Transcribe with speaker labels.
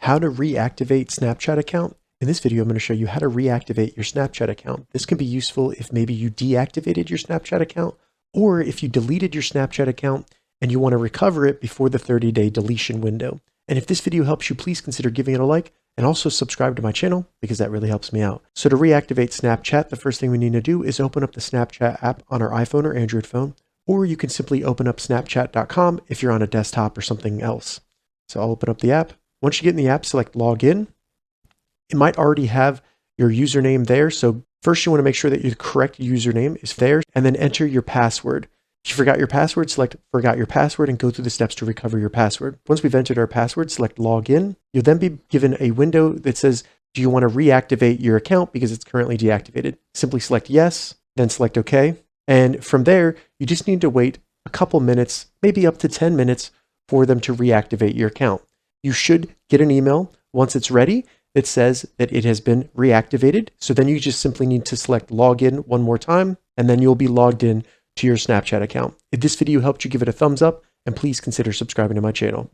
Speaker 1: how to reactivate Snapchat account. In this video, I'm going to show you how to reactivate your Snapchat account. This can be useful if maybe you deactivated your Snapchat account, or if you deleted your Snapchat account and you want to recover it before the 30-day deletion window. And if this video helps you, please consider giving it a like and also subscribe to my channel because that really helps me out. So to reactivate Snapchat, the first thing we need to do is open up the Snapchat app on our iPhone or Android phone, or you can simply open up snapchat.com if you're on a desktop or something else. So I'll open up the app. Once you get in the app, select login. It might already have your username there. So first you want to make sure that your correct username is there and then enter your password. If you forgot your password, select forgot your password and go through the steps to recover your password. Once we've entered our password, select login. You'll then be given a window that says, do you want to reactivate your account because it's currently deactivated? Simply select yes, then select OK. And from there, you just need to wait a couple minutes, maybe up to 10 minutes for them to reactivate your account. You should get an email once it's ready that says that it has been reactivated. So then you just simply need to select login one more time, and then you'll be logged in to your Snapchat account. If this video helped you, give it a thumbs up, and please consider subscribing to my channel.